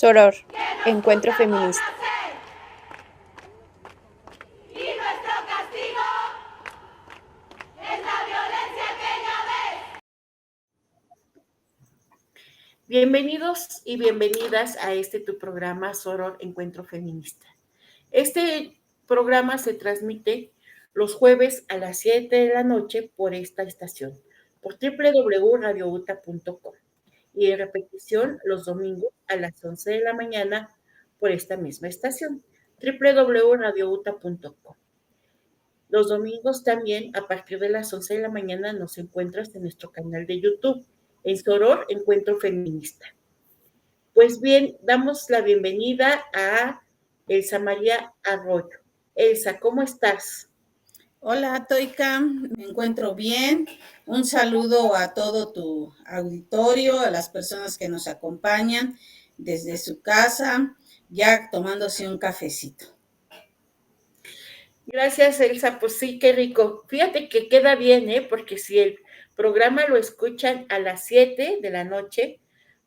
Soror, Encuentro Feminista. Y nuestro castigo es la violencia que ya ves. Bienvenidos y bienvenidas a tu programa Soror Encuentro Feminista. Este programa se transmite los jueves a las 7 de la noche por esta estación, por www.radiouta.com, y en repetición los domingos a las 11 de la mañana por esta misma estación, www.radiouta.com. Los domingos también a partir de las 11 de la mañana nos encuentras en nuestro canal de YouTube, en Soror Encuentro Feminista. Pues bien, damos la bienvenida a Elsa María Arroyo. Elsa, ¿cómo estás? Hola, Toika, me encuentro bien. Un saludo a todo tu auditorio, a las personas que nos acompañan desde su casa, ya tomándose un cafecito. Gracias, Elsa. Pues sí, qué rico. Fíjate que queda bien, porque si el programa lo escuchan a las 7 de la noche,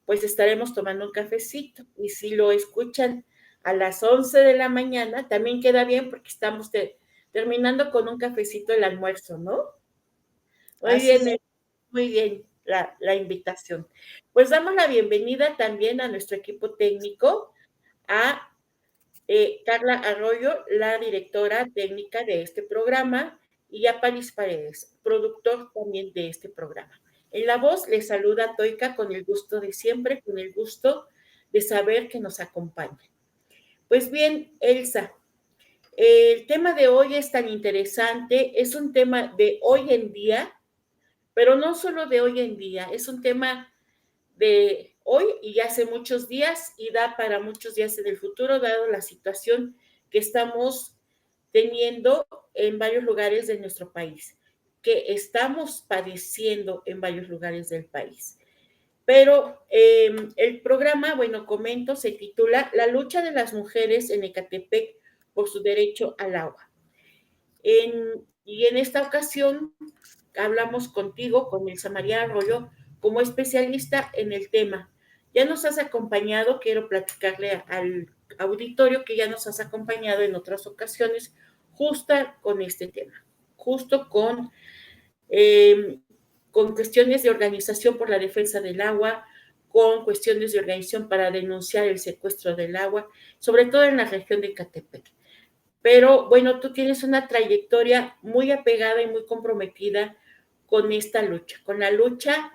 pues estaremos tomando un cafecito. Y si lo escuchan a las 11 de la mañana, también queda bien porque estamos terminando con un cafecito el almuerzo, ¿no? Muy bien la invitación. Pues damos la bienvenida también a nuestro equipo técnico, a Carla Arroyo, la directora técnica de este programa, y a Paris Paredes, productor también de este programa. En la voz les saluda Toika con el gusto de siempre, con el gusto de saber que nos acompaña. Pues bien, Elsa, el tema de hoy es tan interesante, es un tema de hoy en día, pero no solo de hoy en día, es un tema de hoy y hace muchos días y da para muchos días en el futuro, dado la situación que estamos teniendo en varios lugares de nuestro país, que estamos padeciendo en varios lugares del país. Pero el programa, bueno, comento, se titula La lucha de las mujeres en Ecatepec por su derecho al agua. Y en esta ocasión hablamos contigo, con Elsa María Arroyo, como especialista en el tema. Ya nos has acompañado, quiero platicarle al auditorio que ya nos has acompañado en otras ocasiones, justo con este tema, justo con cuestiones de organización por la defensa del agua, con cuestiones de organización para denunciar el secuestro del agua, sobre todo en la región de Ecatepec. Pero bueno, tú tienes una trayectoria muy apegada y muy comprometida con esta lucha, con la lucha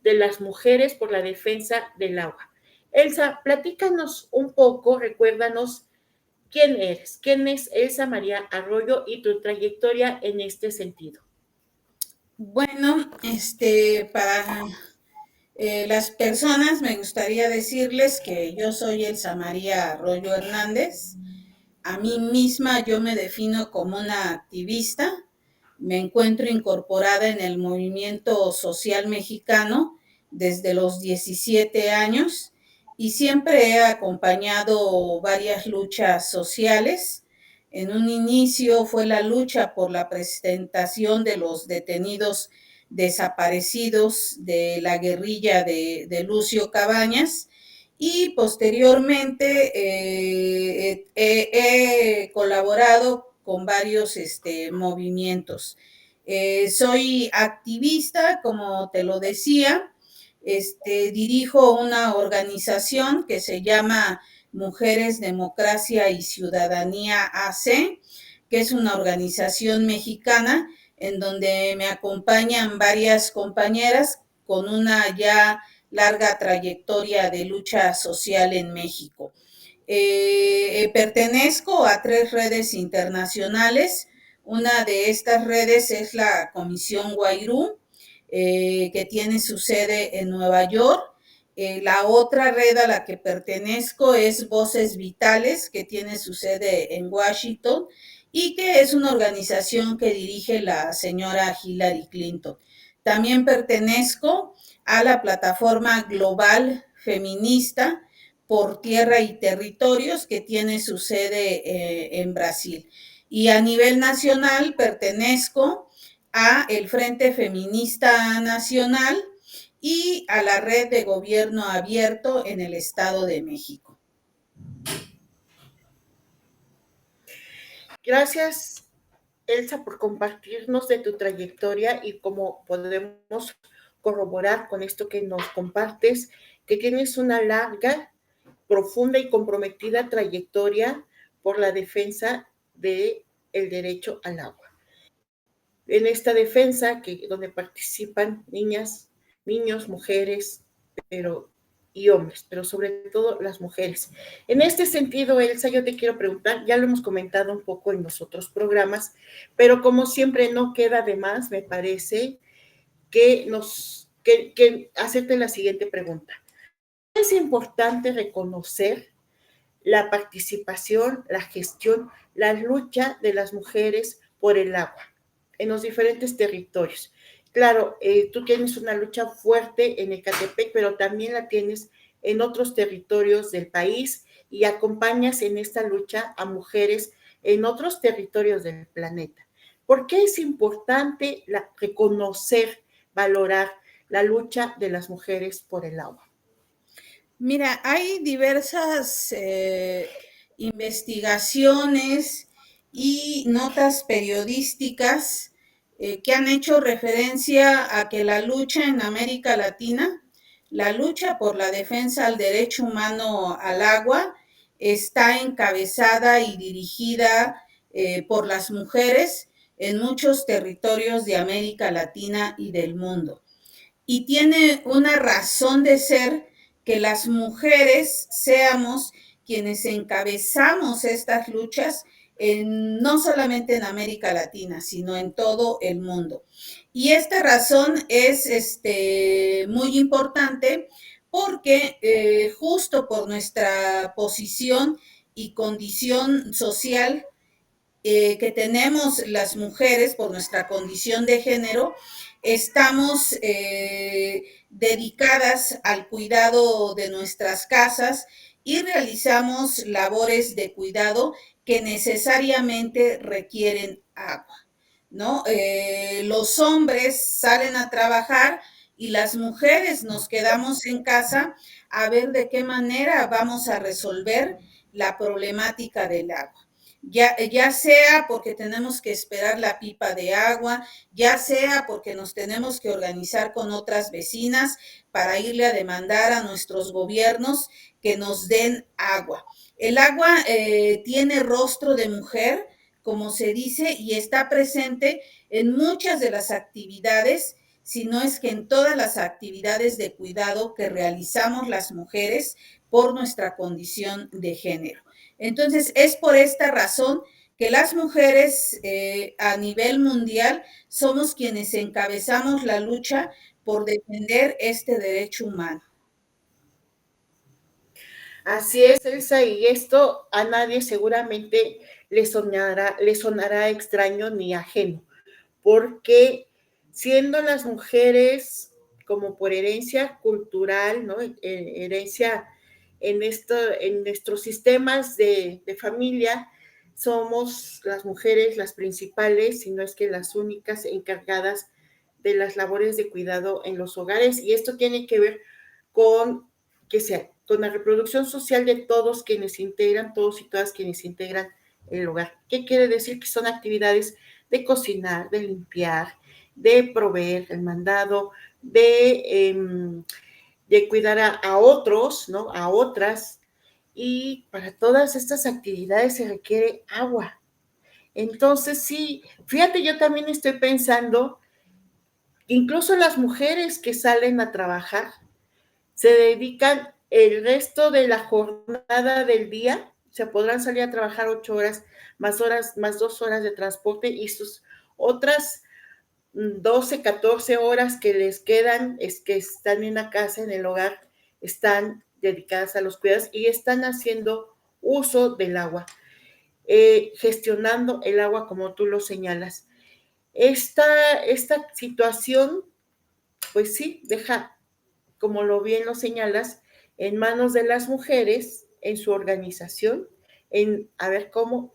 de las mujeres por la defensa del agua. Elsa, platícanos un poco, recuérdanos quién eres, quién es Elsa María Arroyo y tu trayectoria en este sentido. Bueno, para las personas me gustaría decirles que yo soy Elsa María Arroyo Hernández. A mí misma yo me defino como una activista. Me encuentro incorporada en el movimiento social mexicano desde los 17 años y siempre he acompañado varias luchas sociales. En un inicio fue la lucha por la presentación de los detenidos desaparecidos de la guerrilla de Lucio Cabañas, y posteriormente he colaborado con varios movimientos. Soy activista, como te lo decía. Dirijo una organización que se llama Mujeres, Democracia y Ciudadanía AC, que es una organización mexicana en donde me acompañan varias compañeras con una ya larga trayectoria de lucha social en México. Pertenezco a 3 redes internacionales. Una de estas redes es la Comisión Guairú, que tiene su sede en Nueva York. La otra red a la que pertenezco es Voces Vitales, que tiene su sede en Washington y que es una organización que dirige la señora Hillary Clinton. También pertenezco a la plataforma global feminista por tierra y territorios, que tiene su sede en Brasil. Y a nivel nacional pertenezco a el Frente Feminista Nacional y a la Red de Gobierno Abierto en el Estado de México. Gracias, Elsa, por compartirnos de tu trayectoria y cómo podemos corroborar con esto que nos compartes, que tienes una larga, profunda y comprometida trayectoria por la defensa del derecho al agua. En esta defensa, donde participan niñas, niños, mujeres, y hombres, pero sobre todo las mujeres. En este sentido, Elsa, yo te quiero preguntar, ya lo hemos comentado un poco en los otros programas, pero como siempre no queda de más, me parece que hacerte la siguiente pregunta. Es importante reconocer la participación, la gestión, la lucha de las mujeres por el agua en los diferentes territorios. Claro, tú tienes una lucha fuerte en Ecatepec, pero también la tienes en otros territorios del país y acompañas en esta lucha a mujeres en otros territorios del planeta. ¿Por qué es importante reconocer, valorar la lucha de las mujeres por el agua? Mira, hay diversas investigaciones y notas periodísticas que han hecho referencia a que la lucha en América Latina, la lucha por la defensa al derecho humano al agua, está encabezada y dirigida por las mujeres en muchos territorios de América Latina y del mundo. Y tiene una razón de ser que las mujeres seamos quienes encabezamos estas luchas, no solamente en América Latina, sino en todo el mundo. Y esta razón es muy importante porque justo por nuestra posición y condición social que tenemos las mujeres, por nuestra condición de género, estamos dedicadas al cuidado de nuestras casas y realizamos labores de cuidado que necesariamente requieren agua, ¿no? Los hombres salen a trabajar y las mujeres nos quedamos en casa a ver de qué manera vamos a resolver la problemática del agua. Ya sea porque tenemos que esperar la pipa de agua, ya sea porque nos tenemos que organizar con otras vecinas para irle a demandar a nuestros gobiernos que nos den agua. El agua tiene rostro de mujer, como se dice, y está presente en muchas de las actividades, si no es que en todas las actividades de cuidado que realizamos las mujeres por nuestra condición de género. Entonces, es por esta razón que las mujeres a nivel mundial somos quienes encabezamos la lucha por defender este derecho humano. Así es, Elsa, y esto a nadie seguramente le sonará extraño ni ajeno, porque siendo las mujeres como por herencia cultural, ¿no? Herencia en nuestros sistemas de familia, somos las mujeres las principales, si no es que las únicas encargadas de las labores de cuidado en los hogares, y esto tiene que ver con con la reproducción social de todos quienes integran, todos y todas quienes integran el hogar. ¿Qué quiere decir? Que son actividades de cocinar, de limpiar, de proveer el mandado, de cuidar a otros, ¿no? A otras. Y para todas estas actividades se requiere agua. Entonces, sí, fíjate, yo también estoy pensando, incluso las mujeres que salen a trabajar, se dedican el resto de la jornada del día, se podrán salir a trabajar 8 horas, más 2 horas de transporte y sus otras 12, 14 horas que les quedan, es que están en la casa, en el hogar, están dedicadas a los cuidados y están haciendo uso del agua, gestionando el agua como tú lo señalas. Esta situación, pues sí, deja, como lo bien lo señalas, en manos de las mujeres, en su organización, en a ver cómo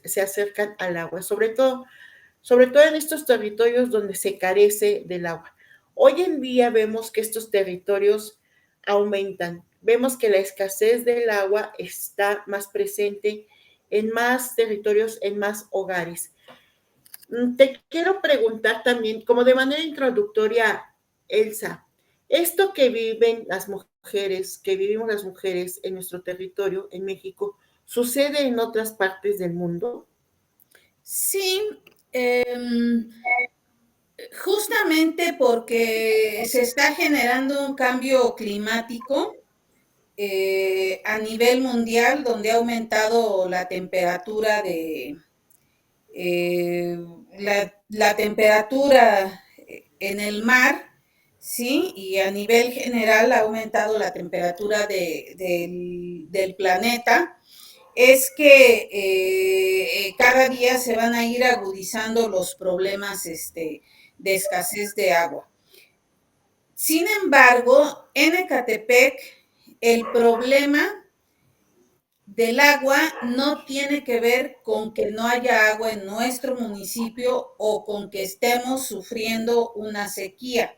se acercan al agua, sobre todo en estos territorios donde se carece del agua. Hoy en día vemos que estos territorios aumentan. Vemos que la escasez del agua está más presente en más territorios, en más hogares. Te quiero preguntar también, como de manera introductoria, Elsa, esto que viven las mujeres, que vivimos las mujeres en nuestro territorio, en México, ¿sucede en otras partes del mundo? Sí, justamente porque se está generando un cambio climático a nivel mundial, donde ha aumentado la temperatura eh, la temperatura en el mar, ¿sí? Y a nivel general ha aumentado la temperatura del planeta. Es que cada día se van a ir agudizando los problemas de escasez de agua. Sin embargo, en Ecatepec, el problema del agua no tiene que ver con que no haya agua en nuestro municipio o con que estemos sufriendo una sequía,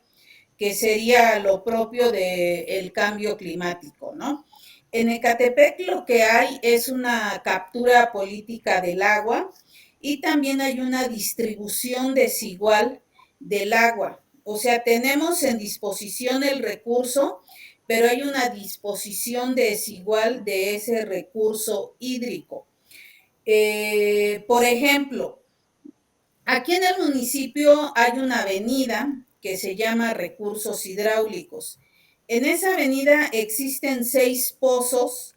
que sería lo propio del cambio climático, ¿no? En Ecatepec lo que hay es una captura política del agua y también hay una distribución desigual del agua. O sea, tenemos en disposición el recurso, pero hay una disposición desigual de ese recurso hídrico. Por ejemplo, aquí en el municipio hay una avenida que se llama Recursos Hidráulicos. En esa avenida existen 6 pozos,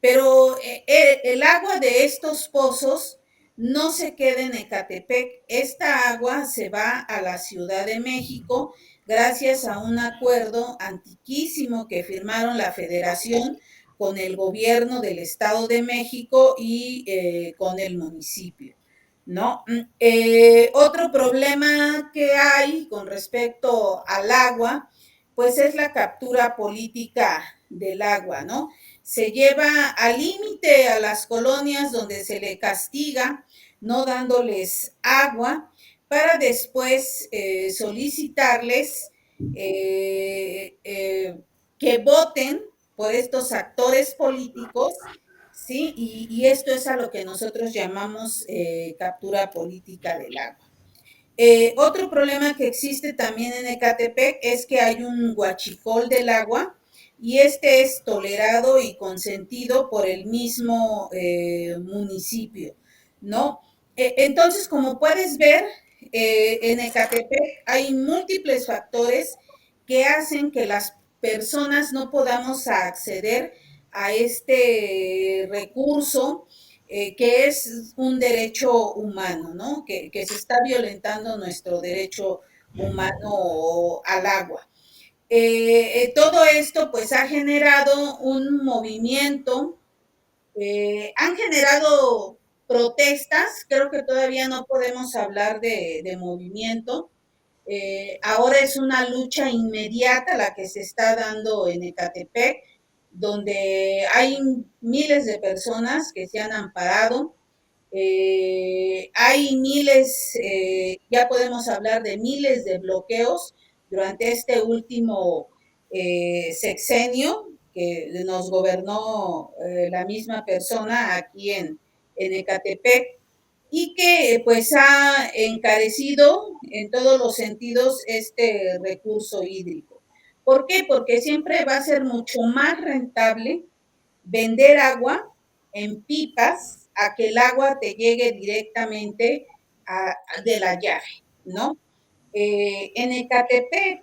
pero el agua de estos pozos no se queda en Ecatepec. Esta agua se va a la Ciudad de México gracias a un acuerdo antiquísimo que firmaron la Federación con el gobierno del Estado de México y con el municipio, ¿no? Otro problema que hay con respecto al agua, pues es la captura política del agua, ¿no? Se lleva al límite a las colonias donde se le castiga no dándoles agua para después solicitarles que voten por estos actores políticos, ¿sí? Y esto es a lo que nosotros llamamos captura política del agua. Otro problema que existe también en Ecatepec es que hay un huachicol del agua y este es tolerado y consentido por el mismo municipio, ¿no? Entonces, como puedes ver, en Ecatepec hay múltiples factores que hacen que las personas no podamos acceder a este recurso que es un derecho humano, ¿no? Que se está violentando nuestro derecho humano al agua. Todo esto pues ha generado un movimiento, han generado protestas, creo que todavía no podemos hablar de movimiento. Ahora es una lucha inmediata la que se está dando en Ecatepec, donde hay miles de personas que se han amparado, hay miles, ya podemos hablar de miles de bloqueos durante este último sexenio que nos gobernó la misma persona aquí en Ecatepec y que pues ha encarecido en todos los sentidos este recurso hídrico. ¿Por qué? Porque siempre va a ser mucho más rentable vender agua en pipas a que el agua te llegue directamente de la llave, ¿no? En Ecatepec,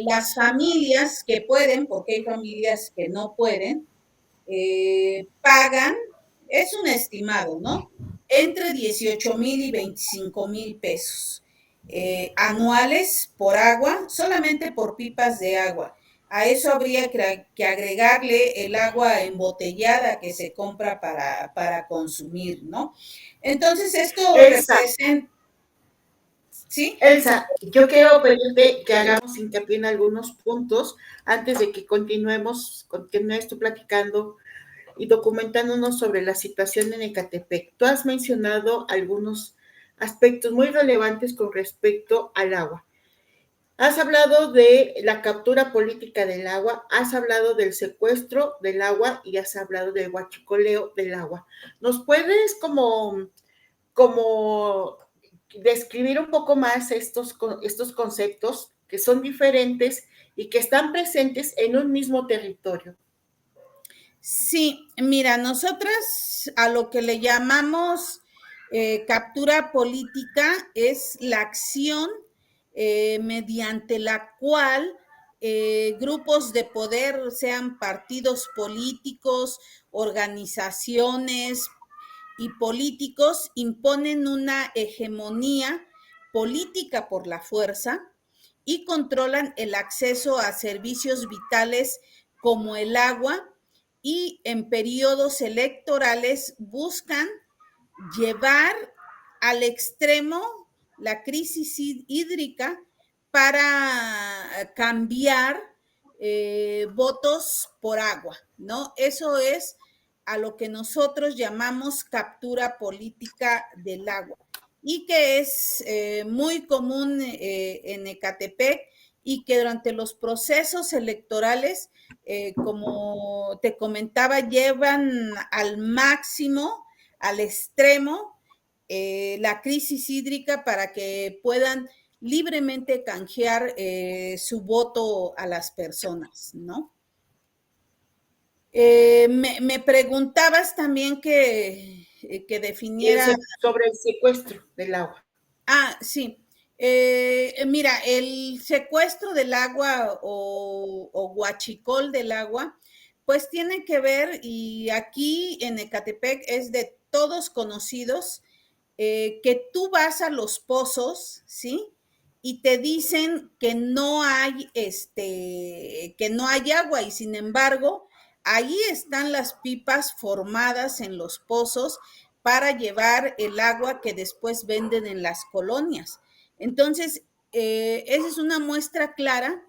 las familias que pueden, porque hay familias que no pueden, pagan, es un estimado, ¿no? Entre 18,000 y 25,000 pesos anuales por agua, solamente por pipas de agua. A eso habría que agregarle el agua embotellada que se compra para consumir, ¿no? Entonces, esto representa, ¿sí? Elsa, yo quiero pedirte que hagamos hincapié en algunos puntos antes de que continúes tú platicando y documentándonos sobre la situación en Ecatepec. Tú has mencionado algunos aspectos muy relevantes con respecto al agua. Has hablado de la captura política del agua, has hablado del secuestro del agua y has hablado del huachicoleo del agua. ¿Nos puedes como describir un poco más estos conceptos que son diferentes y que están presentes en un mismo territorio? Sí, mira, nosotras a lo que le llamamos captura política es la acción mediante la cual grupos de poder, sean partidos políticos, organizaciones y políticos, imponen una hegemonía política por la fuerza y controlan el acceso a servicios vitales como el agua, y en periodos electorales buscan llevar al extremo la crisis hídrica para cambiar votos por agua, ¿no? Eso es a lo que nosotros llamamos captura política del agua y que es muy común en Ecatepec, y que durante los procesos electorales, como te comentaba, llevan al máximo, al extremo, la crisis hídrica para que puedan libremente canjear su voto a las personas, ¿no? Me preguntabas también que definiera. Sobre el secuestro del agua. Ah, sí. Mira, el secuestro del agua o huachicol del agua, pues tiene que ver, y aquí en Ecatepec es de todos conocidos, que tú vas a los pozos, ¿sí? Y te dicen que no hay agua, y sin embargo, ahí están las pipas formadas en los pozos para llevar el agua que después venden en las colonias. Entonces, esa es una muestra clara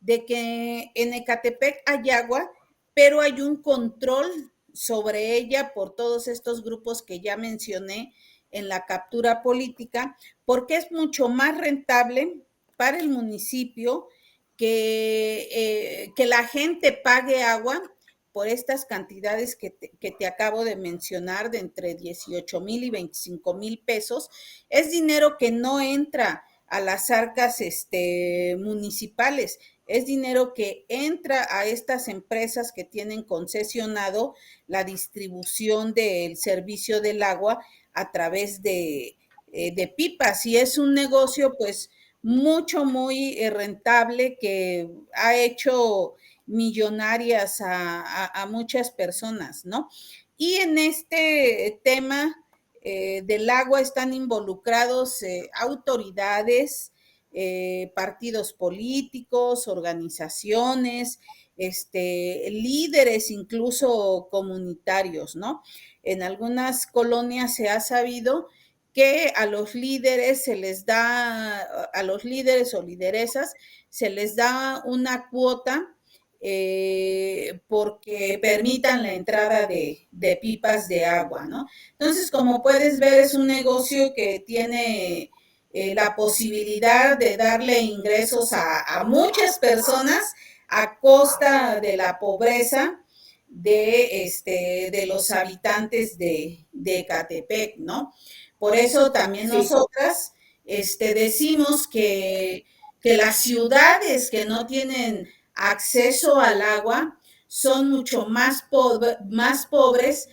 de que en Ecatepec hay agua, pero hay un control sobre ella por todos estos grupos que ya mencioné en la captura política, porque es mucho más rentable para el municipio que la gente pague agua por estas cantidades que te acabo de mencionar, de entre 18,000 y 25,000 pesos. Es dinero que no entra a las arcas municipales, es dinero que entra a estas empresas que tienen concesionado la distribución del servicio del agua a través de pipas, y es un negocio pues muy rentable, que ha hecho millonarias a muchas personas, ¿no? Y en este tema del agua están involucrados autoridades, partidos políticos, organizaciones, líderes incluso comunitarios, ¿no? En algunas colonias se ha sabido que a los líderes a los líderes o lideresas se les da una cuota porque permitan la entrada de pipas de agua, ¿no? Entonces, como puedes ver, es un negocio que tiene la posibilidad de darle ingresos a muchas personas a costa de la pobreza de los habitantes de Ecatepec, ¿no? Por eso también nosotras decimos que las ciudades que no tienen acceso al agua son mucho más pobres,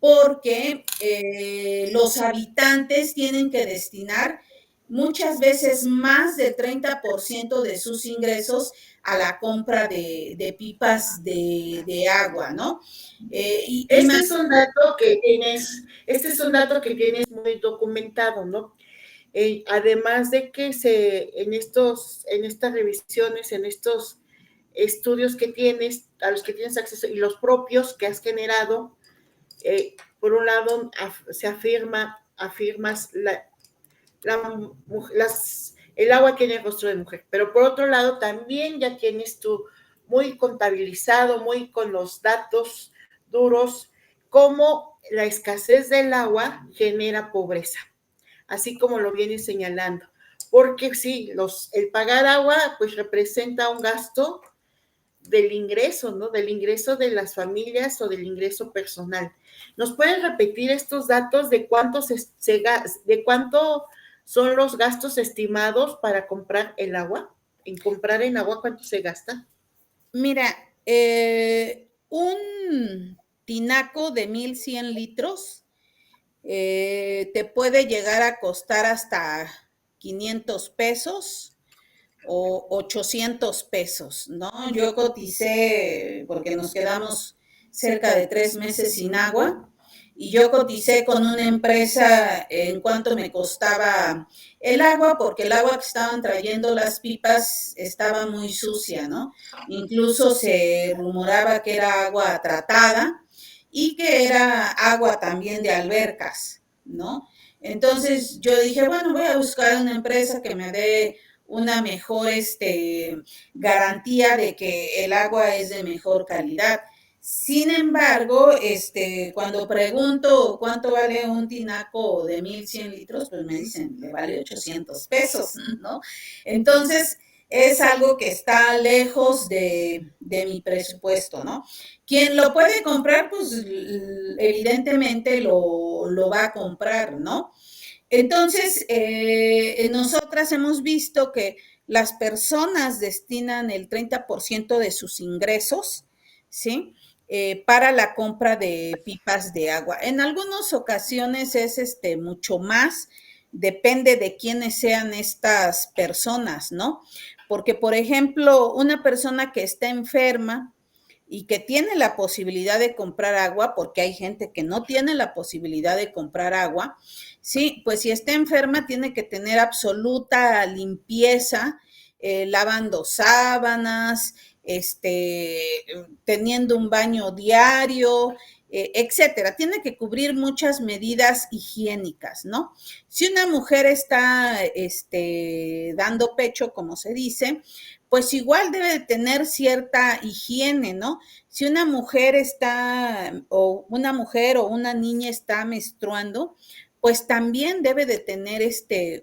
porque los habitantes tienen que destinar muchas veces más del 30% de sus ingresos a la compra de pipas de agua, ¿no? Este es un dato que tienes muy documentado, ¿no? Además de que en estas revisiones, en estos estudios que tienes, a los que tienes acceso y los propios que has generado, por un lado afirmas el agua tiene rostro de mujer, pero por otro lado también ya tienes tú muy contabilizado, muy con los datos duros, cómo la escasez del agua genera pobreza, así como lo vienes señalando. porque sí, el pagar agua pues representa un gasto del ingreso, ¿no? Del ingreso de las familias o del ingreso personal. ¿Nos pueden repetir estos datos de de cuánto son los gastos estimados para comprar el agua? En comprar en agua, ¿cuánto se gasta? Mira, un tinaco de 1,100 litros te puede llegar a costar hasta 500 pesos o 800 pesos, ¿no? Yo coticé, porque nos quedamos cerca de 3 meses sin agua, y yo coticé con una empresa en cuánto me costaba el agua, porque el agua que estaban trayendo las pipas estaba muy sucia, ¿no? Incluso se rumoraba que era agua tratada y que era agua también de albercas, ¿no? Entonces yo dije, bueno, voy a buscar una empresa que me dé una mejor garantía de que el agua es de mejor calidad. Sin embargo, cuando pregunto cuánto vale un tinaco de 1,100 litros, pues me dicen, le vale 800 pesos, ¿no? Entonces, es algo que está lejos de mi presupuesto, ¿no? Quien lo puede comprar, pues evidentemente lo va a comprar, ¿no? Entonces, nosotras hemos visto que las personas destinan el 30% de sus ingresos, ¿sí? Para la compra de pipas de agua. En algunas ocasiones es mucho más, depende de quiénes sean estas personas, ¿no? Porque, por ejemplo, una persona que está enferma y que tiene la posibilidad de comprar agua, porque hay gente que no tiene la posibilidad de comprar agua, sí, pues si está enferma tiene que tener absoluta limpieza, lavando sábanas, teniendo un baño diario, etcétera. Tiene que cubrir muchas medidas higiénicas, ¿no? Si una mujer está dando pecho, como se dice, pues igual debe de tener cierta higiene, ¿no? Si una mujer o una niña está menstruando, pues también debe de tener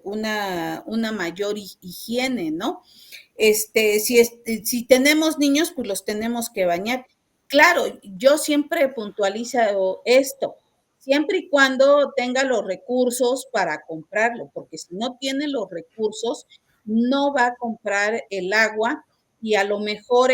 una mayor higiene, ¿no? Si tenemos niños, pues los tenemos que bañar. Claro, yo siempre puntualizo esto, siempre y cuando tenga los recursos para comprarlo, porque si no tiene los recursos, no va a comprar el agua y a lo mejor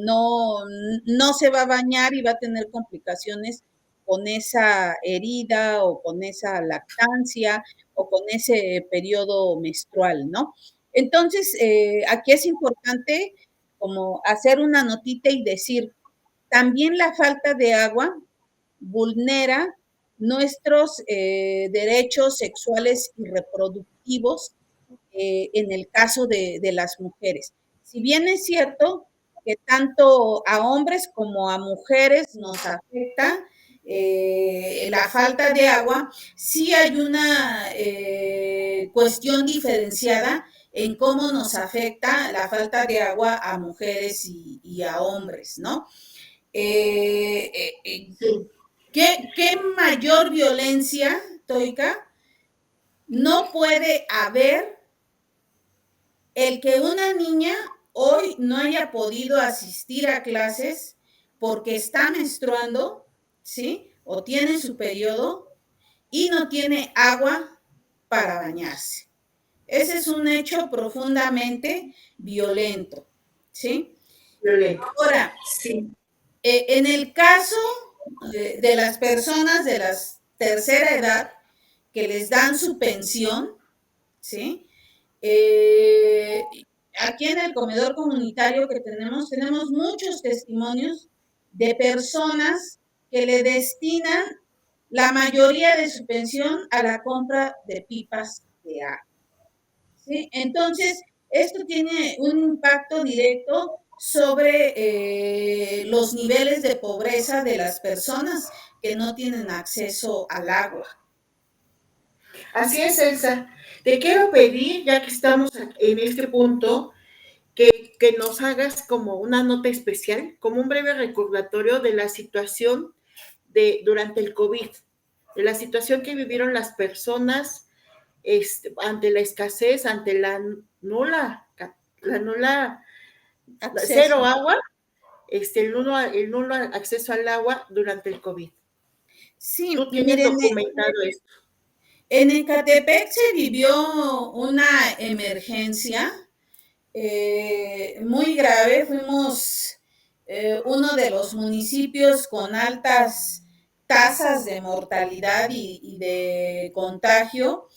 no se va a bañar y va a tener complicaciones con esa herida o con esa lactancia o con ese periodo menstrual, ¿no? Entonces, aquí es importante como hacer una notita y decir, también la falta de agua vulnera nuestros derechos sexuales y reproductivos en el caso de las mujeres. Si bien es cierto que tanto a hombres como a mujeres nos afecta la falta de agua, sí hay una cuestión diferenciada en cómo nos afecta la falta de agua a mujeres y a hombres, ¿no? ¿Qué mayor violencia, Toika, no puede haber el que una niña hoy no haya podido asistir a clases porque está menstruando, ¿sí? O tiene su periodo y no tiene agua para bañarse? Ese es un hecho profundamente violento, ¿sí? Violento. Ahora, sí. En el caso de las personas de la tercera edad que les dan su pensión, ¿sí? Aquí en el comedor comunitario que tenemos muchos testimonios de personas que le destinan la mayoría de su pensión a la compra de pipas de agua, ¿sí? Entonces, esto tiene un impacto directo sobre los niveles de pobreza de las personas que no tienen acceso al agua. Así es, Elsa. Te quiero pedir, ya que estamos en este punto, que nos hagas como una nota especial, como un breve recordatorio de la situación durante el COVID, de la situación que vivieron las personas ante la escasez, ante la nula Acceso. cero agua, el nulo acceso al agua durante el COVID. Sí, Tú tienes miren, documentado esto. en Ecatepec se vivió una emergencia muy grave. Fuimos uno de los municipios con altas tasas de mortalidad y de contagio,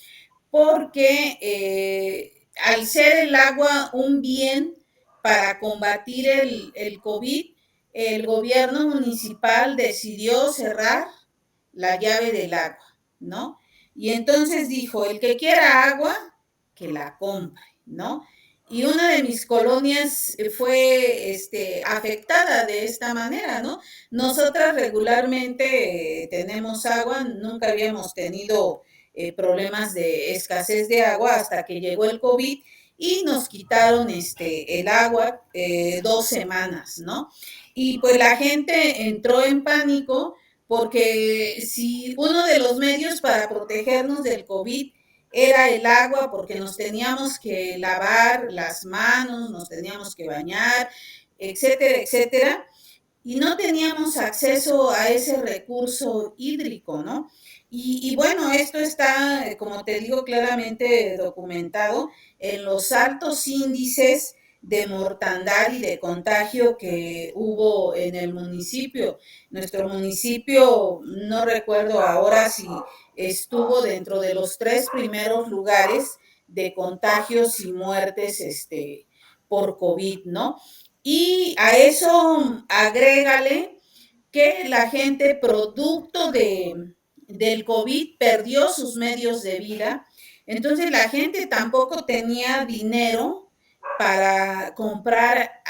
porque al ser el agua un bien para combatir el COVID, el gobierno municipal decidió cerrar la llave del agua, ¿no? Y entonces dijo, el que quiera agua, que la compre, ¿no? Y una de mis colonias fue afectada de esta manera, ¿no? Nosotras regularmente tenemos agua, nunca habíamos tenido problemas de escasez de agua hasta que llegó el COVID y nos quitaron el agua 2 semanas, ¿no? Y pues la gente entró en pánico porque si uno de los medios para protegernos del COVID era el agua, porque nos teníamos que lavar las manos, nos teníamos que bañar, etcétera, etcétera, y no teníamos acceso a ese recurso hídrico, ¿no? Y bueno, esto está, como te digo, claramente documentado en los altos índices de mortandad y de contagio que hubo en el municipio. Nuestro municipio, no recuerdo ahora si estuvo dentro de los 3 primeros lugares de contagios y muertes por COVID, ¿no? Y a eso agrégale que la gente, producto del COVID, perdió sus medios de vida. Entonces la gente tampoco tenía dinero para comprar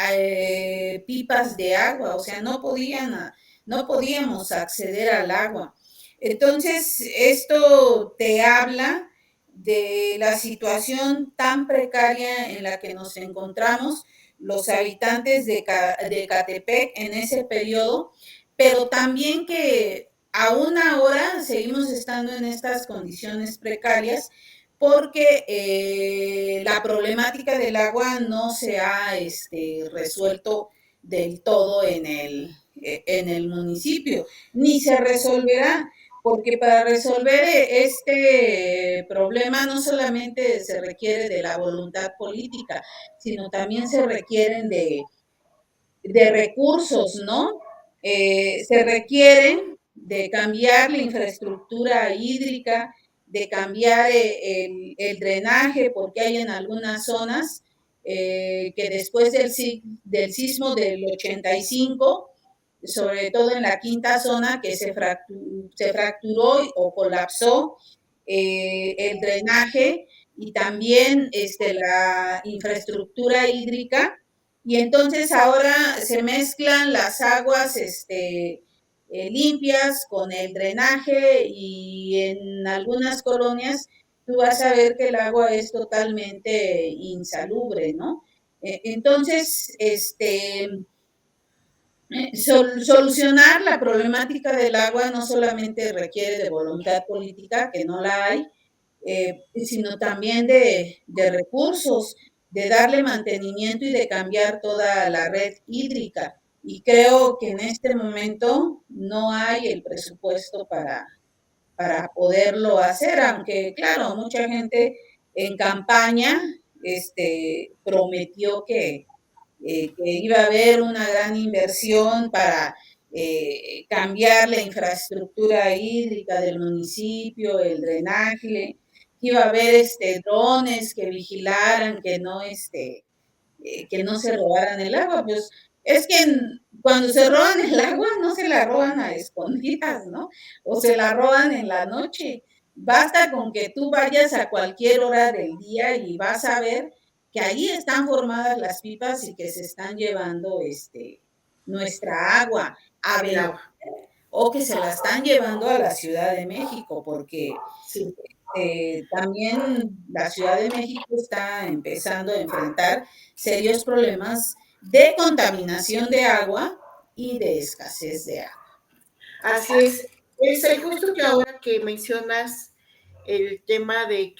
pipas de agua, o sea, no podíamos acceder al agua. Entonces, esto te habla de la situación tan precaria en la que nos encontramos los habitantes de Ecatepec en ese periodo, pero también que aún ahora seguimos estando en estas condiciones precarias porque la problemática del agua no se ha resuelto del todo en el municipio, ni se resolverá, porque para resolver este problema no solamente se requiere de la voluntad política, sino también se requieren de recursos, ¿no? Se requieren de cambiar la infraestructura hídrica, de cambiar el drenaje, porque hay en algunas zonas que después del sismo del 85, sobre todo en la quinta zona, que se fracturó o colapsó el drenaje y también la infraestructura hídrica, y entonces ahora se mezclan las aguas limpias con el drenaje, y en algunas colonias tú vas a ver que el agua es totalmente insalubre, ¿no? Entonces, solucionar la problemática del agua no solamente requiere de voluntad política, que no la hay, sino también de recursos, de darle mantenimiento y de cambiar toda la red hídrica. Y creo que en este momento no hay el presupuesto para poderlo hacer, aunque claro, mucha gente en campaña prometió que iba a haber una gran inversión para cambiar la infraestructura hídrica del municipio, el drenaje, que iba a haber drones que vigilaran que no se robaran el agua. Pues es que cuando se roban el agua no se la roban a escondidas, ¿no? O se la roban en la noche. Basta con que tú vayas a cualquier hora del día y vas a ver que ahí están formadas las pipas y que se están llevando nuestra agua a vender, o que se la están llevando a la Ciudad de México, porque Sí. también la Ciudad de México está empezando a enfrentar serios problemas de contaminación de agua y de escasez de agua. Así es. Es justo que ahora que mencionas el tema de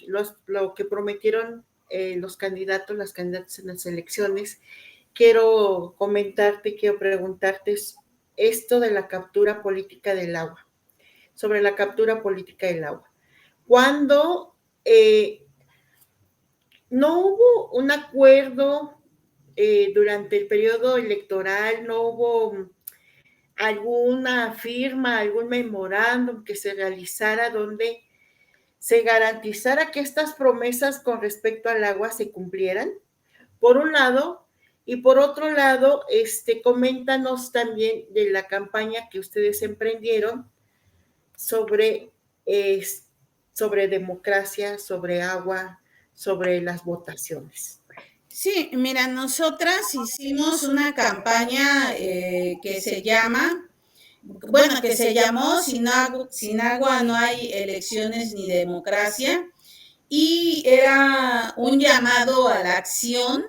lo que prometieron los candidatos, las candidatas en las elecciones, quiero comentarte, quiero preguntarte esto de la captura política del agua, sobre la captura política del agua. Cuando no hubo un acuerdo durante el periodo electoral, no hubo alguna firma, algún memorándum que se realizara donde se garantizara que estas promesas con respecto al agua se cumplieran, por un lado, y por otro lado, coméntanos también de la campaña que ustedes emprendieron sobre democracia, sobre agua, sobre las votaciones. Sí, mira, nosotras hicimos una campaña que se llamó Sin agua no hay elecciones ni democracia, y era un llamado a la acción,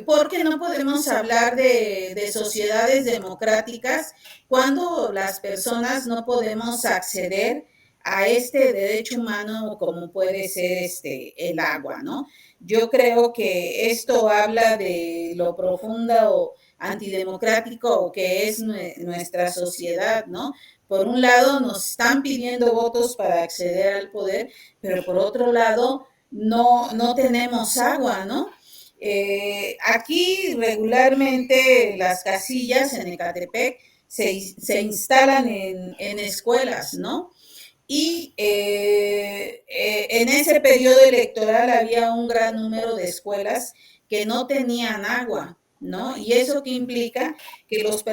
porque no podemos hablar de sociedades democráticas cuando las personas no podemos acceder a este derecho humano como puede ser el agua, ¿no? Yo creo que esto habla de lo profunda o antidemocrático que es nuestra sociedad, ¿no? Por un lado nos están pidiendo votos para acceder al poder, pero por otro lado no tenemos agua, ¿no? Aquí regularmente las casillas en Ecatepec se instalan en escuelas, ¿no? Y en ese periodo electoral había un gran número de escuelas que no tenían agua, ¿no? Y eso que implica que las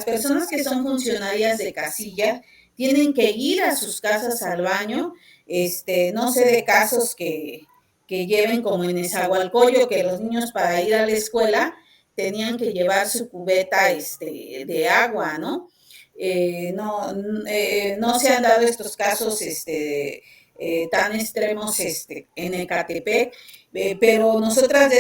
personas que son funcionarias de casilla tienen que ir a sus casas al baño, no sé de casos que lleven como en Nezahualcóyotl, que los niños para ir a la escuela tenían que llevar su cubeta de agua, ¿no? No se han dado estos casos tan extremos en Ecatepec, pero nosotras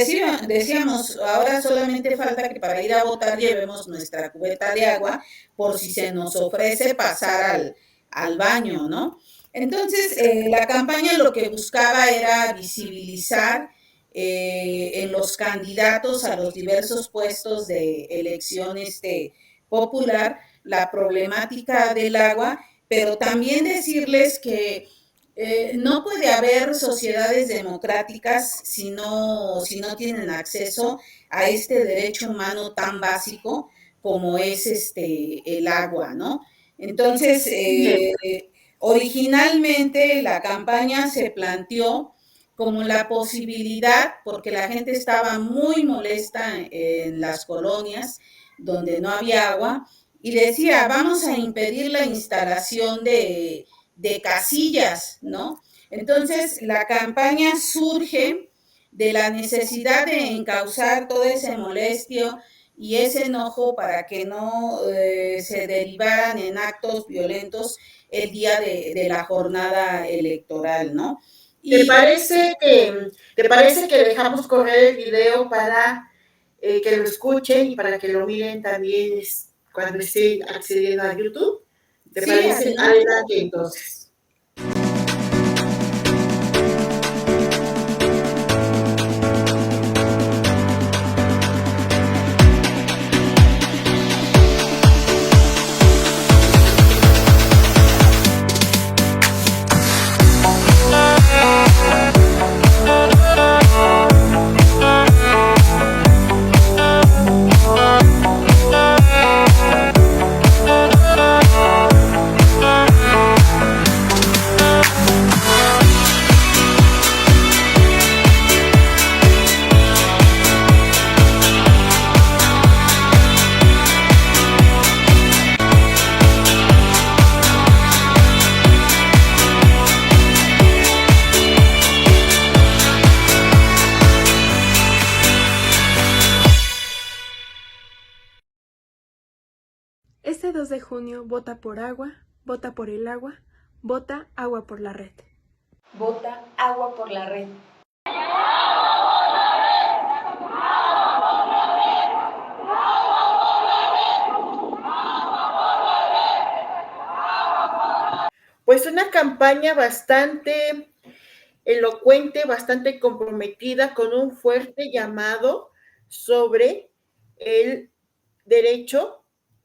decíamos, ahora solamente falta que para ir a votar llevemos nuestra cubeta de agua por si se nos ofrece pasar al baño, ¿no? Entonces, la campaña lo que buscaba era visibilizar en los candidatos a los diversos puestos de elección popular la problemática del agua, pero también decirles que no puede haber sociedades democráticas si no tienen acceso a este derecho humano tan básico como es el agua, ¿no? Entonces, originalmente la campaña se planteó como la posibilidad, porque la gente estaba muy molesta en las colonias donde no había agua, y decía, vamos a impedir la instalación de casillas, ¿no? Entonces, la campaña surge de la necesidad de encauzar todo ese molestio y ese enojo para que no se derivaran en actos violentos el día de la jornada electoral, ¿no? ¿Te parece que dejamos correr el video para que lo escuchen y para que lo miren también cuando estén accediendo a YouTube? ¿Te parece? Adelante, entonces. Este 2 de junio, vota por agua, vota por el agua, vota agua por la red. Vota agua por la red. Pues pues una campaña bastante elocuente, bastante comprometida, con un fuerte llamado sobre el derecho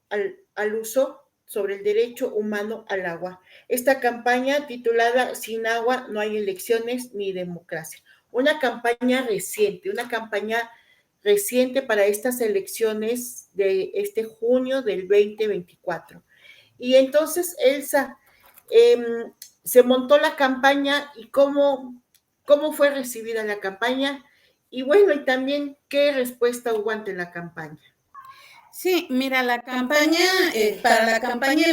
al uso, sobre el derecho humano al agua. Esta campaña titulada Sin agua no hay elecciones ni democracia. Una campaña reciente para estas elecciones de este junio del 2024. Y entonces, Elsa, se montó la campaña y cómo fue recibida la campaña y bueno, y también qué respuesta hubo ante la campaña. Sí, mira, para la campaña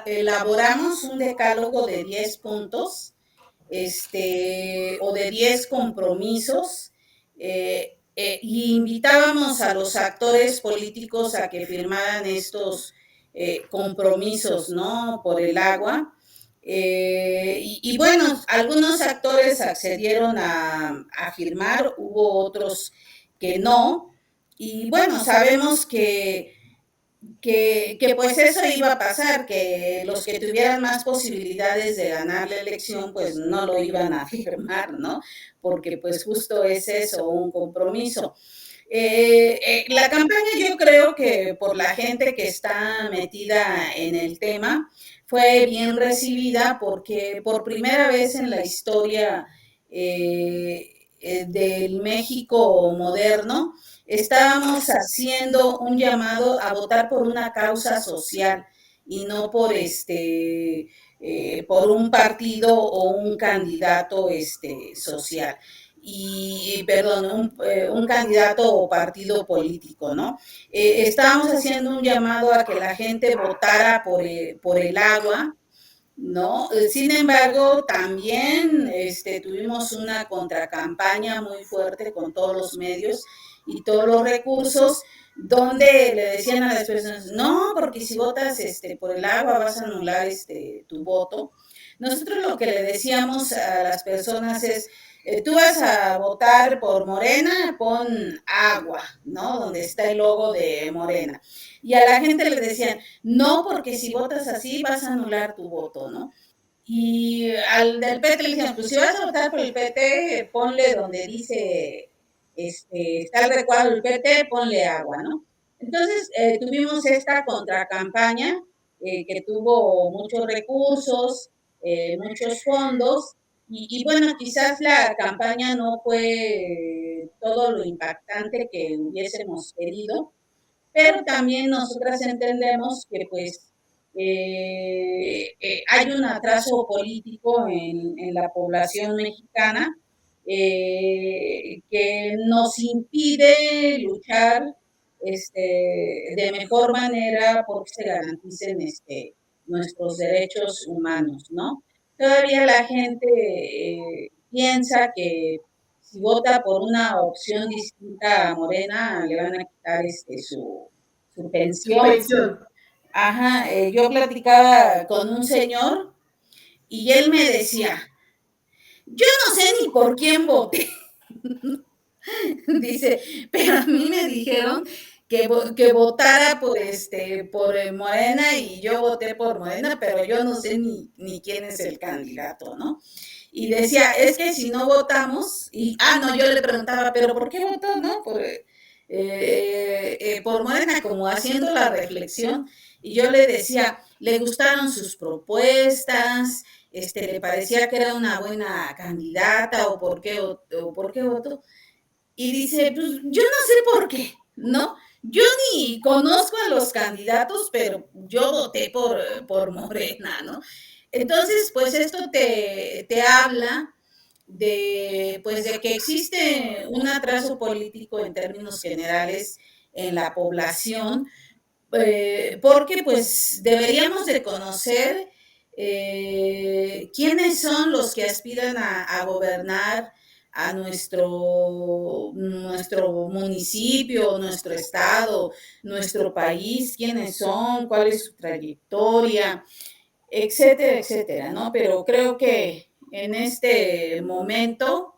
elaboramos un decálogo de 10 puntos, o de 10 compromisos, y invitábamos a los actores políticos a que firmaran estos compromisos, ¿no? Por el agua. Y bueno, algunos actores accedieron a firmar, hubo otros que no. Y bueno, sabemos que pues eso iba a pasar, que los que tuvieran más posibilidades de ganar la elección, pues no lo iban a firmar, ¿no? Porque pues justo es eso, un compromiso. La campaña, yo creo que por la gente que está metida en el tema, fue bien recibida porque por primera vez en la historia del México moderno, estábamos haciendo un llamado a votar por una causa social y no por un partido o un candidato social. Un candidato o partido político, ¿no? Estábamos haciendo un llamado a que la gente votara por el agua, ¿no? Sin embargo, también tuvimos una contracampaña muy fuerte con todos los medios y todos los recursos, donde le decían a las personas, no, porque si votas por el agua vas a anular tu voto. Nosotros lo que le decíamos a las personas es, tú vas a votar por Morena, pon agua, ¿no? Donde está el logo de Morena. Y a la gente le decían, no, porque si votas así vas a anular tu voto, ¿no? Y al del PT le decían, pues si vas a votar por el PT, ponle donde dice, está el recuadro del PT, ponle agua, ¿no? Entonces, tuvimos esta contracampaña que tuvo muchos recursos, muchos fondos, y bueno, quizás la campaña no fue todo lo impactante que hubiésemos querido, pero también nosotras entendemos que pues hay un atraso político en la población mexicana que nos impide luchar de mejor manera porque se garanticen nuestros derechos humanos, ¿no? Todavía la gente piensa que si vota por una opción distinta a Morena, le van a quitar su pensión. Ajá, yo platicaba con un señor y él me decía, yo no sé ni por quién voté. Dice, pero a mí me dijeron que votara por Morena y yo voté por Morena, pero yo no sé ni quién es el candidato, ¿no? Y decía, es que si no votamos, no, yo le preguntaba, pero ¿por qué votó, no? Por Morena, como haciendo la reflexión, y yo le decía, le gustaron sus propuestas, le parecía que era una buena candidata, o por qué votó. Y dice, pues yo no sé por qué, ¿no? Yo ni conozco a los candidatos, pero yo voté por Morena, ¿no? Entonces, pues esto te habla pues de que existe un atraso político en términos generales en la población, porque pues deberíamos de conocer quiénes son los que aspiran a gobernar a nuestro municipio, nuestro estado, nuestro país, quiénes son, cuál es su trayectoria, etcétera, etcétera, ¿no? Pero creo que en este momento,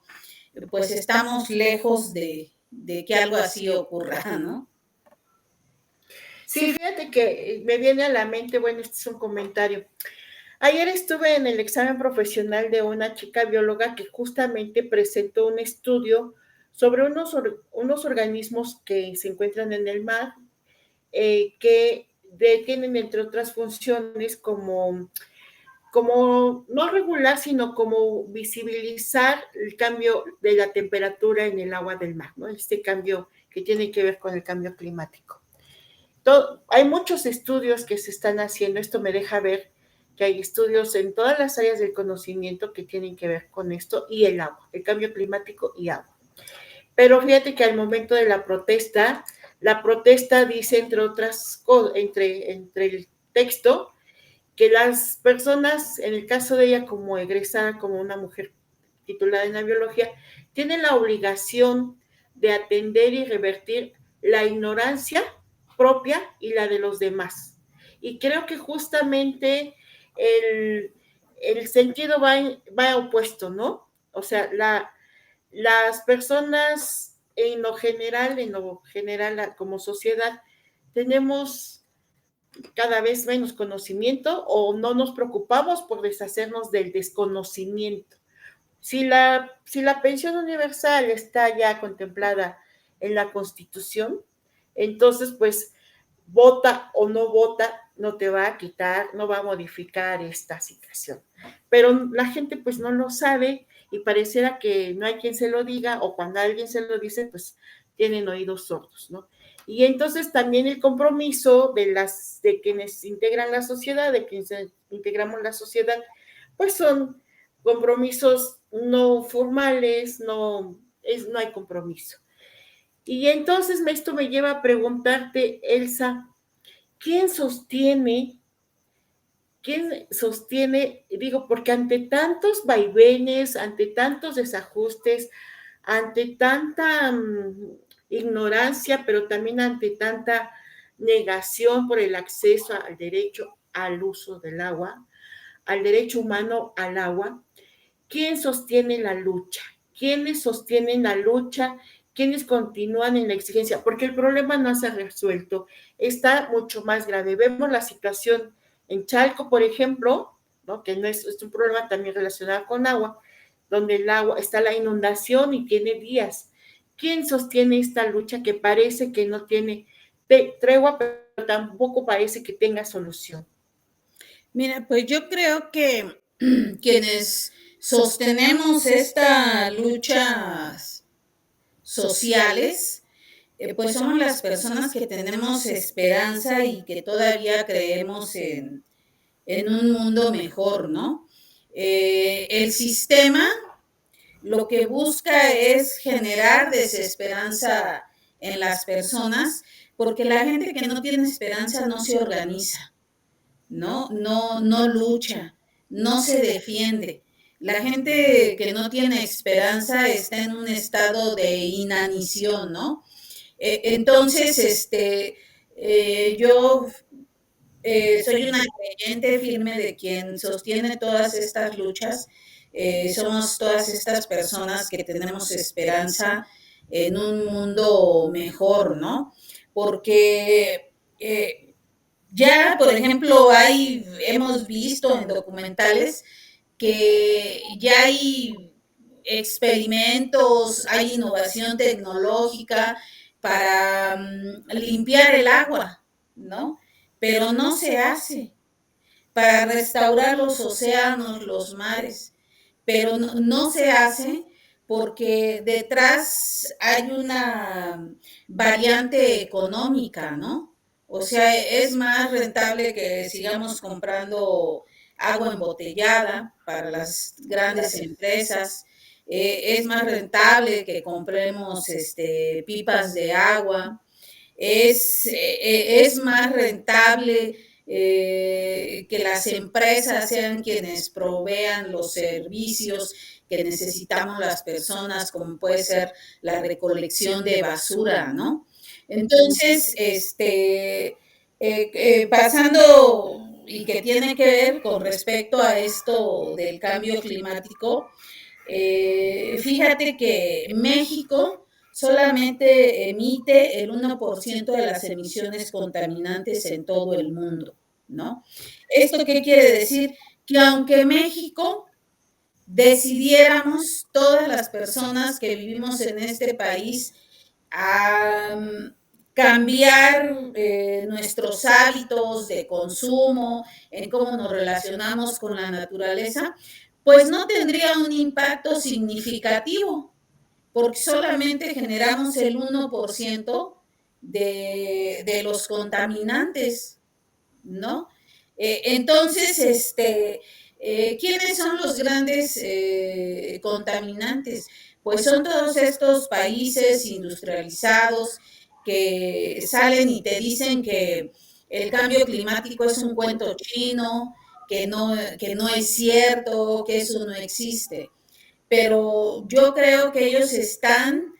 pues estamos lejos de que algo así ocurra, ¿no? Sí, fíjate que me viene a la mente, bueno, este es un comentario. Ayer estuve en el examen profesional de una chica bióloga que justamente presentó un estudio sobre unos organismos que se encuentran en el mar, que tienen, entre otras funciones, como no regular, sino como visibilizar el cambio de la temperatura en el agua del mar, ¿no? Este cambio que tiene que ver con el cambio climático. Hay muchos estudios que se están haciendo, esto me deja ver que hay estudios en todas las áreas del conocimiento que tienen que ver con esto y el agua, el cambio climático y agua. Pero fíjate que al momento de la protesta dice, entre otras cosas, entre el texto, que las personas, en el caso de ella como egresada, como una mujer titulada en la biología, tienen la obligación de atender y revertir la ignorancia propia y la de los demás. Y creo que justamente el sentido va opuesto, ¿no? O sea, las personas en lo general, como sociedad, tenemos cada vez menos conocimiento o no nos preocupamos por deshacernos del desconocimiento. Si la pensión universal está ya contemplada en la Constitución, entonces pues vota o no vota, no te va a quitar, no va a modificar esta situación. Pero la gente pues no lo sabe y pareciera que no hay quien se lo diga, o cuando alguien se lo dice, pues tienen oídos sordos, ¿no? Y entonces también el compromiso de quienes integran la sociedad, de quienes integramos la sociedad, pues son compromisos no formales, no hay compromiso. Y entonces esto me lleva a preguntarte, Elsa, ¿quién sostiene, digo, porque ante tantos vaivenes, ante tantos desajustes, ante tanta ignorancia, pero también ante tanta negación por el acceso al derecho al uso del agua, al derecho humano al agua, ¿quién sostiene la lucha? ¿Quiénes sostienen la lucha? ¿Quiénes continúan en la exigencia? Porque el problema no se ha resuelto, está mucho más grave. Vemos la situación en Chalco, por ejemplo, ¿no? Que no es un problema también relacionado con agua, donde el agua está la inundación y tiene días. ¿Quién sostiene esta lucha que parece que no tiene tregua, pero tampoco parece que tenga solución? Mira, pues yo creo que quienes sostenemos estas luchas sociales, pues somos las personas que tenemos esperanza y que todavía creemos en un mundo mejor, ¿no? El sistema lo que busca es generar desesperanza en las personas, porque la gente que no tiene esperanza no se organiza, no lucha, no se defiende. La gente que no tiene esperanza está en un estado de inanición, ¿no? Entonces, yo soy una creyente firme de quien sostiene todas estas luchas. Somos todas estas personas que tenemos esperanza en un mundo mejor, ¿no? Porque ya, por ejemplo, hemos visto en documentales que ya hay experimentos, hay innovación tecnológica para limpiar el agua, ¿no? Pero no se hace para restaurar los océanos, los mares, pero no se hace porque detrás hay una variante económica, ¿no? O sea, es más rentable que sigamos comprando agua embotellada para las grandes empresas, es más rentable que compremos pipas de agua, es más rentable que las empresas sean quienes provean los servicios que necesitamos las personas, como puede ser la recolección de basura, ¿no? Entonces, pasando y que tiene que ver con respecto a esto del cambio climático, fíjate que México solamente emite el 1% de las emisiones contaminantes en todo el mundo, ¿no? ¿Esto qué quiere decir? que aunque México decidiéramos, todas las personas que vivimos en este país, a cambiar nuestros hábitos de consumo, en cómo nos relacionamos con la naturaleza, pues no tendría un impacto significativo, porque solamente generamos el 1% de los contaminantes, ¿no? Entonces, ¿quiénes son los grandes contaminantes? Pues son todos estos países industrializados que salen y te dicen que el cambio climático es un cuento chino, que no es cierto, que eso no existe. Pero yo creo que ellos están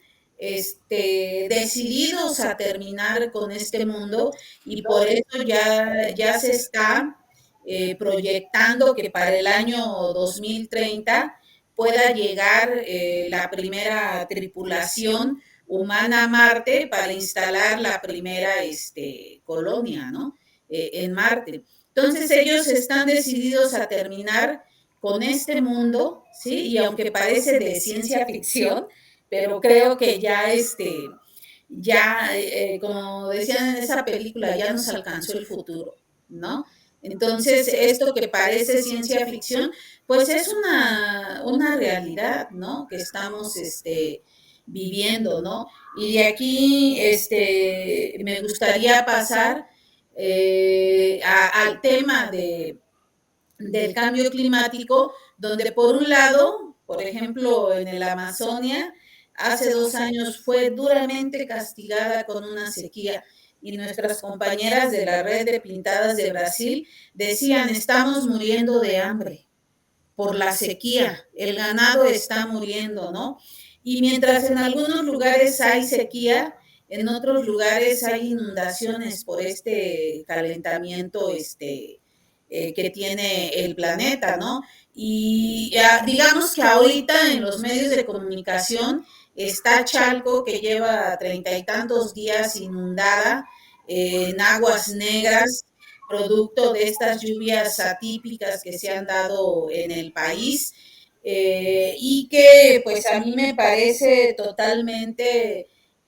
decididos a terminar con este mundo y por eso ya se está proyectando que para el año 2030 pueda llegar la primera tripulación humana a Marte para instalar la primera colonia, ¿no? En Marte. Entonces ellos están decididos a terminar con este mundo, ¿sí? Y aunque parece de ciencia ficción, pero creo que como decían en esa película, ya nos alcanzó el futuro, ¿no? Entonces, esto que parece ciencia ficción, pues es una realidad, ¿no? Que estamos viviendo, ¿no? Y de aquí me gustaría pasar al tema del cambio climático, donde por un lado, por ejemplo, en el Amazonia, hace 2 años fue duramente castigada con una sequía y nuestras compañeras de la red de Pintadas de Brasil decían, estamos muriendo de hambre por la sequía, el ganado está muriendo, ¿no? Y mientras en algunos lugares hay sequía, en otros lugares hay inundaciones por este calentamiento que tiene el planeta, ¿no? Y digamos que ahorita en los medios de comunicación está Chalco, que lleva 30 y tantos días inundada en aguas negras, producto de estas lluvias atípicas que se han dado en el país, y que pues a mí me parece totalmente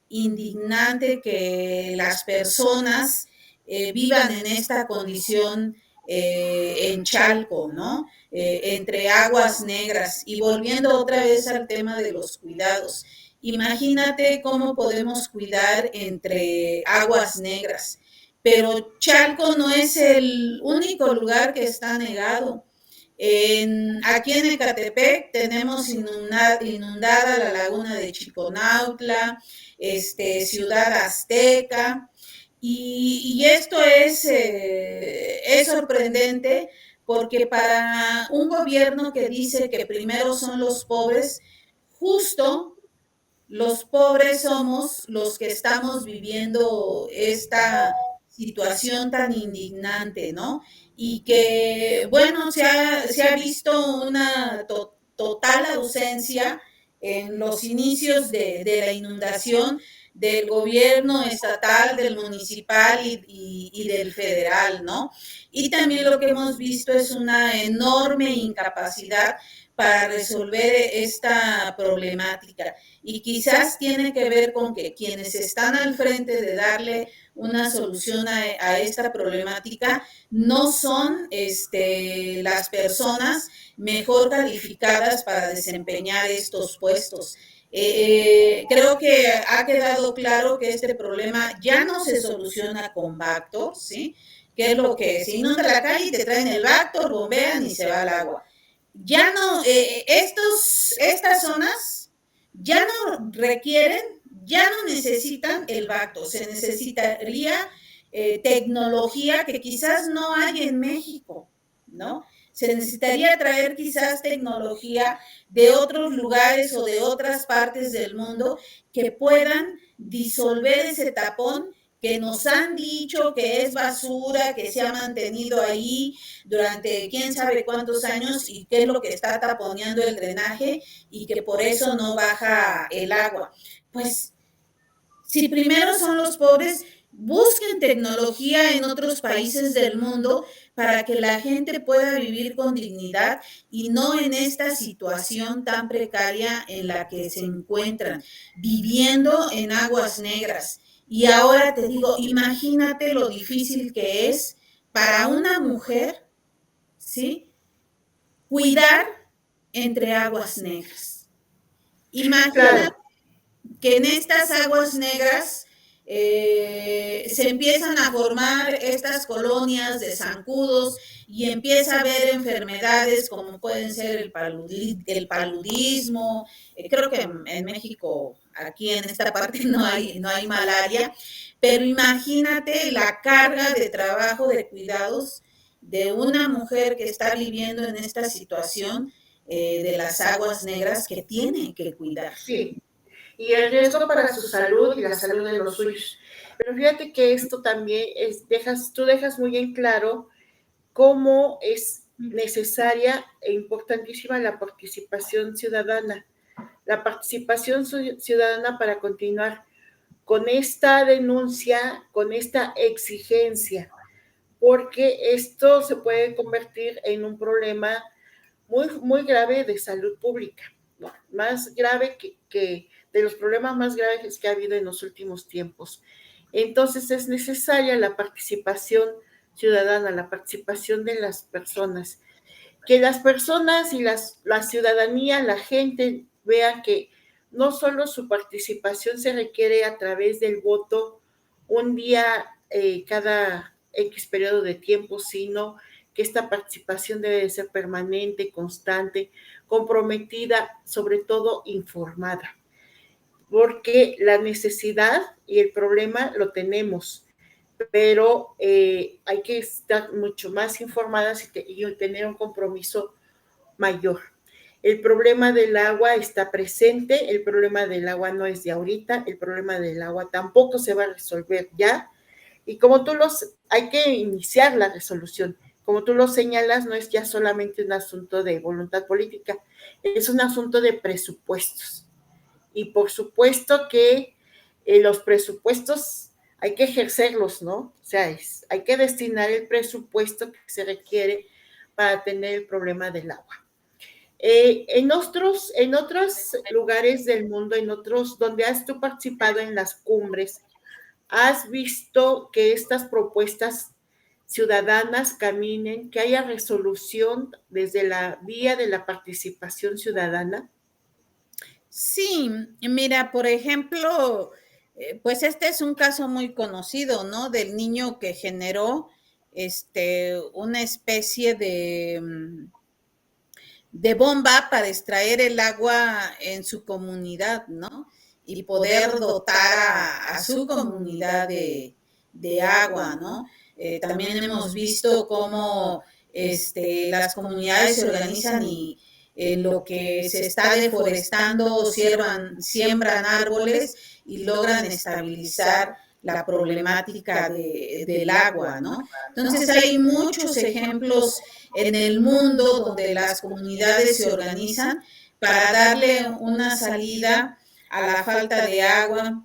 indignante que las personas vivan en esta condición en Chalco, ¿no? Entre aguas negras. Y volviendo otra vez al tema de los cuidados, imagínate cómo podemos cuidar entre aguas negras. Pero Chalco no es el único lugar que está negado. Aquí en Ecatepec tenemos inundada la laguna de Chiconautla, Ciudad Azteca, y esto es sorprendente porque para un gobierno que dice que primero son los pobres, justo los pobres somos los que estamos viviendo esta situación tan indignante, ¿no? Y que, bueno, se ha visto una total ausencia en los inicios de la inundación del gobierno estatal, del municipal y del federal, ¿no? Y también lo que hemos visto es una enorme incapacidad para resolver esta problemática. Y quizás tiene que ver con que quienes están al frente de darle una solución a esta problemática no son las personas mejor calificadas para desempeñar estos puestos. Creo que ha quedado claro que este problema ya no se soluciona con Bactor, ¿sí? Que es lo que se inunda la calle y te traen el Bactor, bombean y se va al agua. Ya no, estas zonas ya no requieren, ya no necesitan el Bactor, se necesitaría tecnología que quizás no hay en México, ¿no? Se necesitaría traer quizás tecnología de otros lugares o de otras partes del mundo que puedan disolver ese tapón que nos han dicho que es basura, que se ha mantenido ahí durante quién sabe cuántos años y qué es lo que está taponeando el drenaje y que por eso no baja el agua. Pues, si primero son los pobres, busquen tecnología en otros países del mundo para que la gente pueda vivir con dignidad y no en esta situación tan precaria en la que se encuentran, viviendo en aguas negras. Y ahora te digo, imagínate lo difícil que es para una mujer, ¿sí?, cuidar entre aguas negras. Imagínate que en estas aguas negras se empiezan a formar estas colonias de zancudos y empieza a haber enfermedades como pueden ser el paludismo. Creo que en México, aquí en esta parte no hay malaria, pero imagínate la carga de trabajo, de cuidados de una mujer que está viviendo en esta situación de las aguas negras que tiene que cuidar. Sí, y el riesgo para su salud y la salud de los suyos. Pero fíjate que esto también tú dejas muy en claro cómo es necesaria e importantísima la participación ciudadana. La participación ciudadana para continuar con esta denuncia, con esta exigencia, porque esto se puede convertir en un problema muy, muy grave de salud pública, ¿no? Más grave que de los problemas más graves que ha habido en los últimos tiempos. Entonces es necesaria la participación ciudadana, la participación de las personas, que las personas y la ciudadanía, la gente vean que no solo su participación se requiere a través del voto un día cada X periodo de tiempo, sino que esta participación debe de ser permanente, constante, comprometida, sobre todo informada, porque la necesidad y el problema lo tenemos, pero hay que estar mucho más informadas y tener un compromiso mayor. El problema del agua está presente, el problema del agua no es de ahorita, el problema del agua tampoco se va a resolver ya, y hay que iniciar la resolución. Como tú lo señalas, no es ya solamente un asunto de voluntad política, es un asunto de presupuestos. Y por supuesto que los presupuestos hay que ejercerlos, ¿no? O sea, hay que destinar el presupuesto que se requiere para atender el problema del agua. En otros lugares del mundo, donde has tú participado en las cumbres, ¿has visto que estas propuestas ciudadanas caminen, que haya resolución desde la vía de la participación ciudadana? Sí, mira, por ejemplo, pues este es un caso muy conocido, ¿no? Del niño que generó una especie de bomba para extraer el agua en su comunidad, ¿no? Y poder dotar a su comunidad de agua, ¿no? También hemos visto cómo las comunidades se organizan y lo que se está deforestando, siembran árboles y logran estabilizar la problemática del agua, ¿no? Entonces hay muchos ejemplos en el mundo donde las comunidades se organizan para darle una salida a la falta de agua,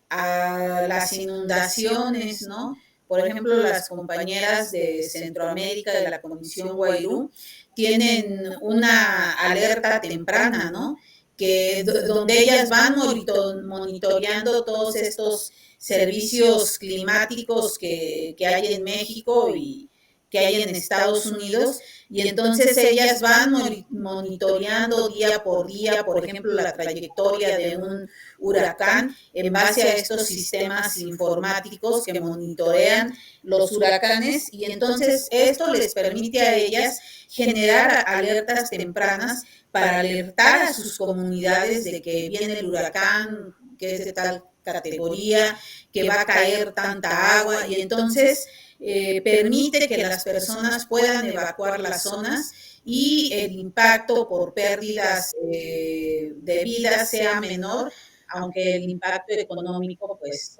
a las inundaciones, ¿no? Por ejemplo, las compañeras de Centroamérica de la Comisión Guairú tienen una alerta temprana, ¿no? Donde ellas van monitoreando todos estos servicios climáticos que hay en México y que hay en Estados Unidos, y entonces ellas van monitoreando día por día, por ejemplo, la trayectoria de un huracán en base a estos sistemas informáticos que monitorean los huracanes, y entonces esto les permite a ellas generar alertas tempranas para alertar a sus comunidades de que viene el huracán, que es de tal categoría, que va a caer tanta agua, y entonces permite que las personas puedan evacuar las zonas y el impacto por pérdidas de vida sea menor, aunque el impacto económico pues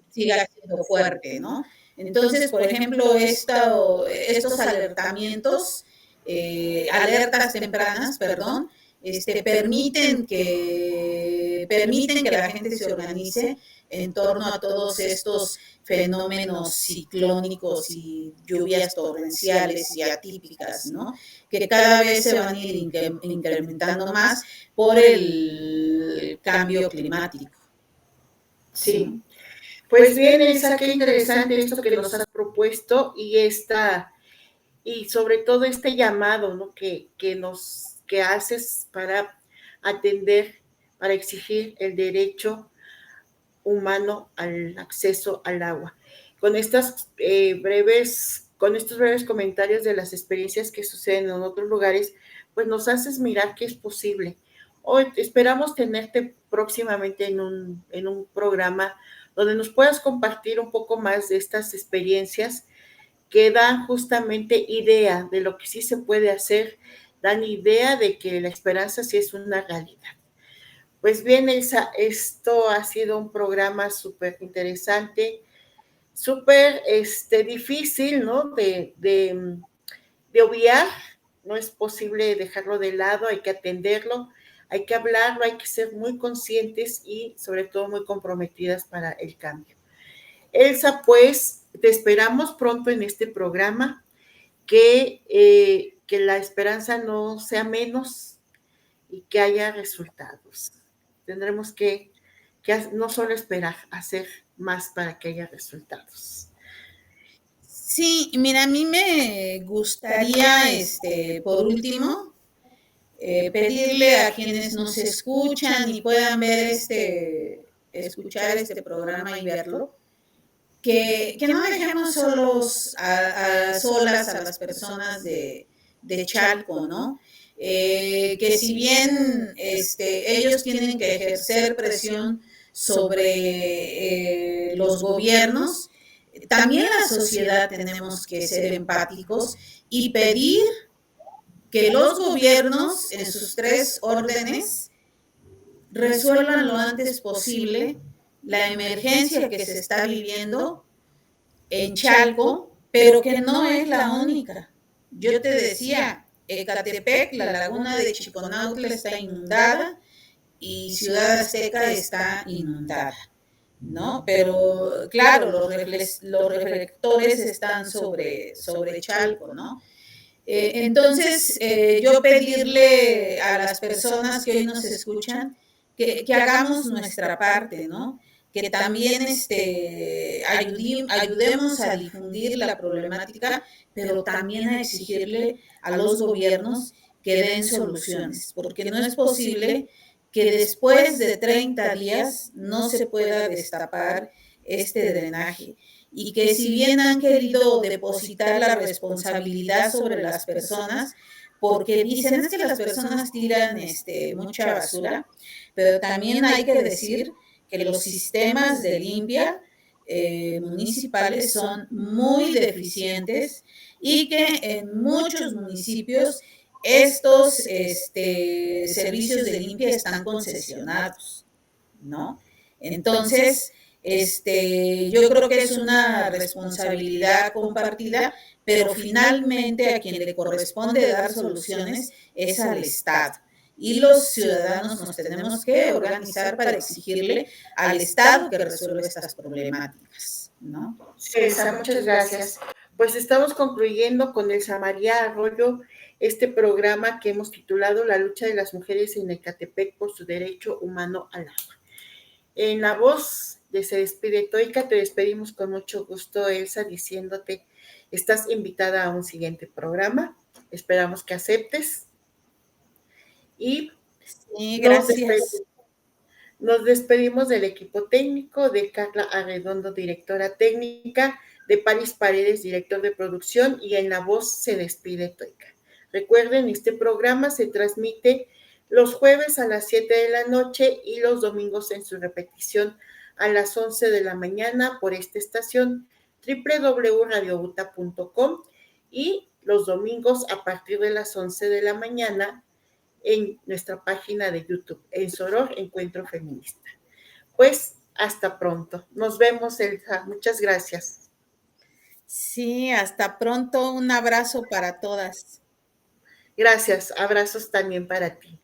siga siendo fuerte, ¿no? Entonces, por ejemplo, estos alertamientos, alertas tempranas, perdón, permiten que permiten que la gente se organice en torno a todos estos fenómenos ciclónicos y lluvias torrenciales y atípicas, ¿no? Que cada vez se van a ir incrementando más por el cambio climático. Sí. Pues bien, Elsa, qué interesante esto que nos has propuesto y sobre todo este llamado, ¿no? que haces para atender, para exigir el derecho humano al acceso al agua. Con estos breves comentarios de las experiencias que suceden en otros lugares, pues nos haces mirar que es posible. Hoy esperamos tenerte próximamente en un programa donde nos puedas compartir un poco más de estas experiencias que dan justamente idea de lo que sí se puede hacer, dan idea de que la esperanza sí es una realidad. Pues bien, Elsa, esto ha sido un programa súper interesante, súper difícil, ¿no? De obviar, no es posible dejarlo de lado, hay que atenderlo, hay que hablarlo, hay que ser muy conscientes y sobre todo muy comprometidas para el cambio. Elsa, pues te esperamos pronto en este programa, que la esperanza no sea menos y que haya resultados. Tendremos que no solo esperar, hacer más para que haya resultados. Sí, mira, a mí me gustaría, por último, pedirle a quienes nos escuchan y puedan ver escuchar este programa y verlo, que no dejemos solas a las personas de Chalco, ¿no? Que si bien ellos tienen que ejercer presión sobre los gobiernos, también la sociedad tenemos que ser empáticos y pedir que los gobiernos en sus 3 órdenes resuelvan lo antes posible la emergencia que se está viviendo en Chalco, pero que no es la única. Yo te decía, Ecatepec, la laguna de Chiconautla está inundada y Ciudad Azteca está inundada, ¿no? Pero claro, los reflectores están sobre Chalco, ¿no? Entonces, yo pedirle a las personas que hoy nos escuchan que hagamos nuestra parte, ¿no? Que también ayudemos a difundir la problemática, pero también a exigirle a los gobiernos que den soluciones, porque no es posible que después de 30 días no se pueda destapar este drenaje y que si bien han querido depositar la responsabilidad sobre las personas, porque dicen es que las personas tiran mucha basura, pero también hay que decir que los sistemas de limpia municipales son muy deficientes y que en muchos municipios estos servicios de limpia están concesionados, ¿no? Entonces, yo creo que es una responsabilidad compartida, pero finalmente a quien le corresponde dar soluciones es al Estado. Y los ciudadanos nos tenemos que organizar para exigirle al Estado que resuelva estas problemáticas, ¿no? Elsa, muchas gracias. Pues estamos concluyendo con Elsa María Arroyo este programa que hemos titulado La lucha de las mujeres en Ecatepec por su derecho humano al agua. En la voz de Se Despide Toika, te despedimos con mucho gusto, Elsa, diciéndote, estás invitada a un siguiente programa. Esperamos que aceptes. Y sí, gracias. Nos despedimos del equipo técnico, de Carla Arredondo, directora técnica, de Paris Paredes, director de producción, y en la voz Se Despide Toika. Recuerden, este programa se transmite los jueves a las 7 de la noche y los domingos en su repetición a las 11 de la mañana por esta estación www.radiobuta.com y los domingos a partir de las 11 de la mañana en nuestra página de YouTube, en Soror Encuentro Feminista. Pues hasta pronto. Nos vemos, Elsa. Muchas gracias. Sí, hasta pronto. Un abrazo para todas. Gracias. Abrazos también para ti.